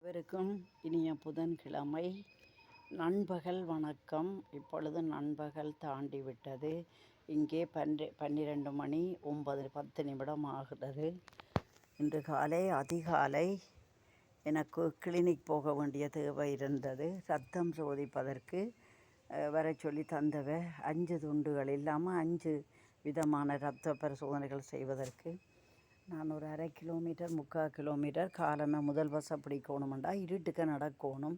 அனைவருக்கும் இனிய புதன்கிழமை நண்பகல் வணக்கம். இப்பொழுது நண்பகல் தாண்டி விட்டது. இங்கே 12 மணி 10 நிமிடம் ஆகிறது. இன்று காலை அதிகாலை எனக்கு கிளினிக் போக வேண்டிய தேவை இருந்தது. ரத்தம் சோதிப்பதற்கு வர சொல்லி தந்தவ 5 துண்டுகள் இல்லாமல் 5 விதமான இரத்த பரிசோதனைகள் செய்வதற்கு நான் ஒரு 1/2 கிலோமீட்டர் 3/4 கிலோமீட்டர் காலமே முதல் பஸ் பிடிக்கணுமெண்டா இருட்டுக்க நடக்கணும்.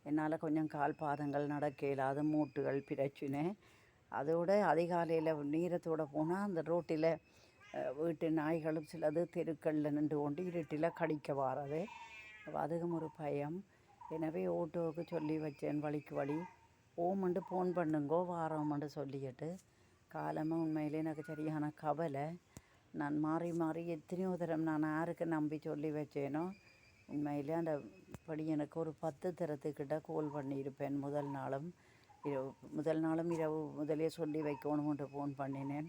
என்னால் கொஞ்சம் கால் பாதங்கள் நடக்க இல்லாத மூட்டுகள் பிரச்சினை. அதோடு அதிகாலையில் நேரத்தோடு போனால் அந்த ரோட்டில் வீட்டு நாய்களும் சிலது தெருக்களில் நின்று கொண்டு இருட்டில் கடிக்க வாரது. அதுவும் ஒரு பயம். எனவே ஓட்டோவுக்கு சொல்லி வச்சேன், வழிக்கு வழி ஓமண்டு ஃபோன் பண்ணுங்கோ வாரோமண்டு சொல்லிட்டு. காலமாக உண்மையிலே எனக்கு சரியான கவலை. நான் மாறி எத்தனையோ தரம் நான் யாருக்கு நம்பி சொல்லி வச்சேனோ உண்மையிலே அந்த படி எனக்கு ஒரு 10 தரத்துக்கிட்ட கோல் பண்ணியிருப்பேன். முதல் நாளும் இரவு முதலே சொல்லி வைக்கணும்னு ஃபோன் பண்ணினேன்.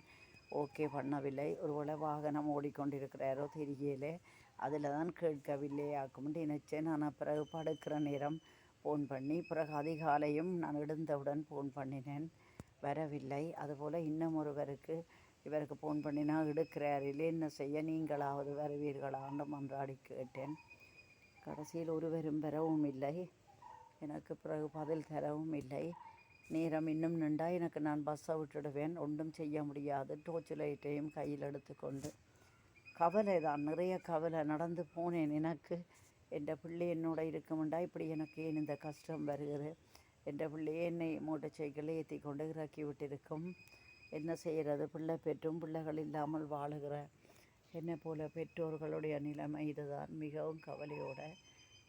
ஓகே பண்ணவில்லை. ஒருவேளை வாகனம் ஓடிக்கொண்டிருக்கிறாரோ தெரியலே, அதில் தான் கேட்கவில்லையாக்கும்னு நினச்சேன். நான் பிறகு படுக்கிற நேரம் ஃபோன் பண்ணி பிறகு அதிகாலையும் நான் எழுந்தவுடன் ஃபோன் பண்ணினேன், வரவில்லை. அதுபோல் இன்னும் இவருக்கு ஃபோன் பண்ணினா எடுக்கிறாரில்லை, என்ன செய்ய நீங்களாவது வருவீர்களான்னு மன்றாடி கேட்டேன். கடைசியில் ஒருவரும் வரவும் இல்லை, எனக்கு பிறகு பதில் தரவும் இல்லை. நேரம் இன்னும் நின்றா எனக்கு நான் பஸ்ஸை விட்டுடுவேன், ஒன்றும் செய்ய முடியாது. டோர்ச் லைட்டையும் கையில் எடுத்துக்கொண்டு கவலை தான், நிறைய கவலை. நடந்து போனேன். எனக்கு என் பிள்ளை என்னோட இருக்குமெண்டா இப்படி எனக்கு ஏன் இந்த கஷ்டம் வருகிறது? என் பிள்ளையே என்னை மோட்டர் சைக்கிளில் ஏற்றி கொண்டு இறக்கி விட்டிருக்கும். என்ன செய்கிறது? பிள்ளை பெற்றும் பிள்ளைகள் இல்லாமல் வாழுகிற என்னை போல பெற்றோர்களுடைய நிலைமை இதுதான். மிகவும் கவலையோடு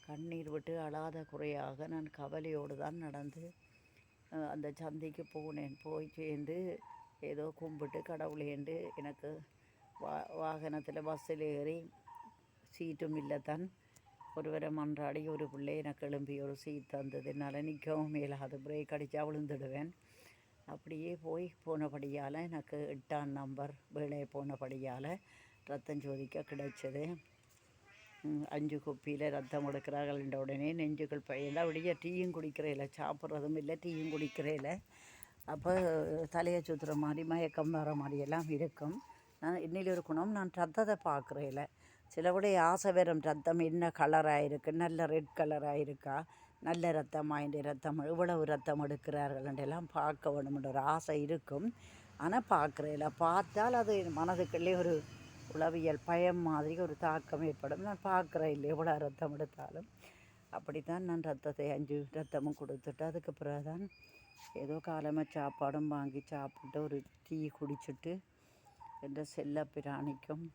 கண்ணீர் விட்டு அழாத குறையாக நான் கவலையோடு தான் நடந்து அந்த சந்தைக்கு போனேன். போய் சேர்ந்து ஏதோ கும்பிட்டு கடவுளேண்டு எனக்கு வாகனத்தில் பஸ்ஸில் ஏறி சீட்டும் இல்லைத்தான் ஒருவரை மன்றாடி ஒரு பிள்ளை எனக்கு எழும்பி ஒரு சீட் தந்தது. என்னால் நிற்கவும் மேலாது, பிரேக் அடித்தா விழுந்துடுவேன். அப்படியே போனபடியால் எனக்கு 8ஆம் நம்பர் வேலை போனபடியால் ரத்தம் சோதிக்க கிடைச்சது. 5 குப்பியில் ரத்தம் எடுக்கிறார்கள்ன்ற உடனே நெஞ்சுக்கள் பையெல்லாம் விடிய டீயும் குடிக்கிறதில்ல, சாப்பிட்றதும் இல்லை, டீயும் குடிக்கிறதில்ல. அப்போ தலையை சுற்றுற மாதிரி மயக்கம் வர மாதிரியெல்லாம் இருக்கும். நான் இன்னில் இருக்கணும், நான் ரத்தத்தை பார்க்குறதில்ல. சிலவுடைய ஆசை வரும், ரத்தம் என்ன கலராக இருக்குது, நல்ல ரெட் கலராக இருக்கா, நல்ல ரத்தமாக இந்த ரத்தம் இவ்வளவு ரத்தம் எடுக்கிறார்களெல்லாம் பார்க்க வேணுமென்ற ஒரு ஆசை இருக்கும். ஆனால் பார்க்குறதில்ல. பார்த்தால் அது மனதுக்குள்ளே ஒரு உளவியல் பயம் மாதிரி ஒரு தாக்கம் ஏற்படும். நான் பார்க்குறேன் இல்லை எவ்வளோ ரத்தம் எடுத்தாலும். அப்படித்தான் நான் ரத்தத்தை 5 ரத்தமும் கொடுத்துட்டு அதுக்கு பிறகு தான் ஏதோ காலமாக சாப்பாடும் வாங்கி சாப்பிட்டு ஒரு டீ குடிச்சிட்டு என்ற செல்ல பிராணிக்கும்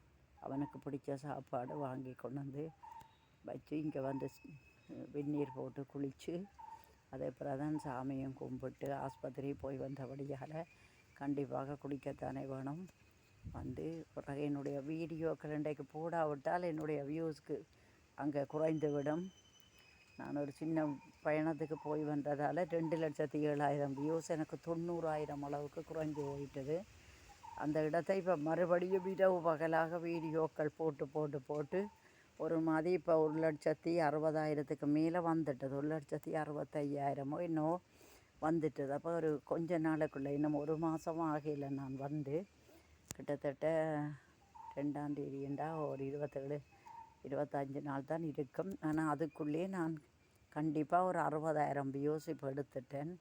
அவனுக்கு பிடிச்ச சாப்பாடு வாங்கி கொண்டு வந்து வச்சு இங்கே வந்து வெந்நீர் போட்டு குளித்து அதே பிறகு தான் சாமியும் கும்பிட்டு ஆஸ்பத்திரி போய் வந்தபடியால் கண்டிப்பாக குடிக்கத்தானே வேணும். வந்து பிறகு என்னுடைய வீடியோக்கள் இன்றைக்கு போடாவிட்டால் என்னுடைய வியூஸ்க்கு அங்கே குறைந்து விடும். நான் ஒரு சின்ன பயணத்துக்கு போய் வந்ததால் 2,07,000 வியூஸ் எனக்கு 90,000 அளவுக்கு குறைஞ்சி போயிட்டது. அந்த இடத்தை இப்போ மறுபடியும் இரவு பகலாக வீடியோக்கள் போட்டு ஒரு மாதிரி இப்போ 1,60,60,000க்கு மேலே வந்துட்டது. 1,65,000 இன்னும் வந்துட்டது. அப்போ ஒரு கொஞ்ச நாளுக்குள்ளே இன்னும் 1 மாதம் ஆகலை நான் வந்து. கிட்டத்தட்ட 2ஆம் தேதிண்டா ஒரு 27-25 நாள் தான் இருக்கும். ஆனால் அதுக்குள்ளேயே நான் கண்டிப்பாக ஒரு 60,000 வியூஸ் இப்போ எடுத்துட்டேன்,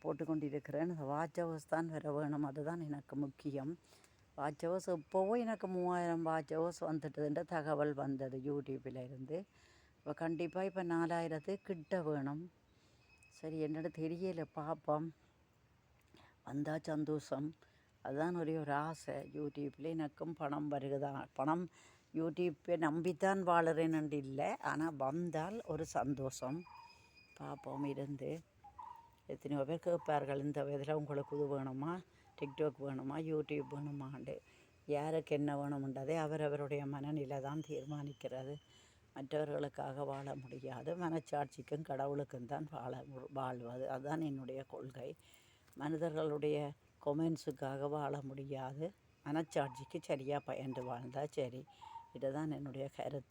போட்டுக்கொண்டிருக்கிறேன். வாட்ச் ஹவர்ஸ் தான் வர வேணும், அதுதான் எனக்கு முக்கியம். வாட்ச் ஹவர்ஸ் இப்போவும் எனக்கு 3,000 வாட்ச் ஹவர்ஸ் வந்துட்டதுன்ற தகவல் வந்தது யூடியூப்பில் இருந்து. இப்போ கண்டிப்பாக இப்போ 4,000 கிட்ட வேணும். சரி, என்னோட தெரியலை, பார்ப்போம். வந்தால் சந்தோஷம். அதுதான் ஒரு ஆசை. யூடியூப்பில் எனக்கும் பணம் வருகுதான். பணம் யூடியூப்பை நம்பித்தான் வாழுறேன்னு இல்லை, ஆனால் வந்தால் ஒரு சந்தோஷம். பார்ப்போம். இருந்து எத்தனையோ பேர் கேட்பார்கள், இந்த இதில் உங்களுக்கு இது வேணுமா, டிக்டாக் வேணுமா, யூடியூப் வேணுமாண்டு. யாருக்கு என்ன வேணுமென்றதை அவரவருடைய மனநிலை தான் தீர்மானிக்கிறது. மற்றவர்களுக்காக வாழ முடியாது. மனச்சாட்சிக்கும் கடவுளுக்கும் தான் வாழ்வது. அதுதான் என்னுடைய கொள்கை. மனிதர்களுடைய கொமெண்ட்ஸுக்காக வாழ முடியாது. மனச்சாட்சிக்கு சரியாக பயந்து வாழ்ந்தால் சரி. இதுதான் என்னுடைய கருத்து.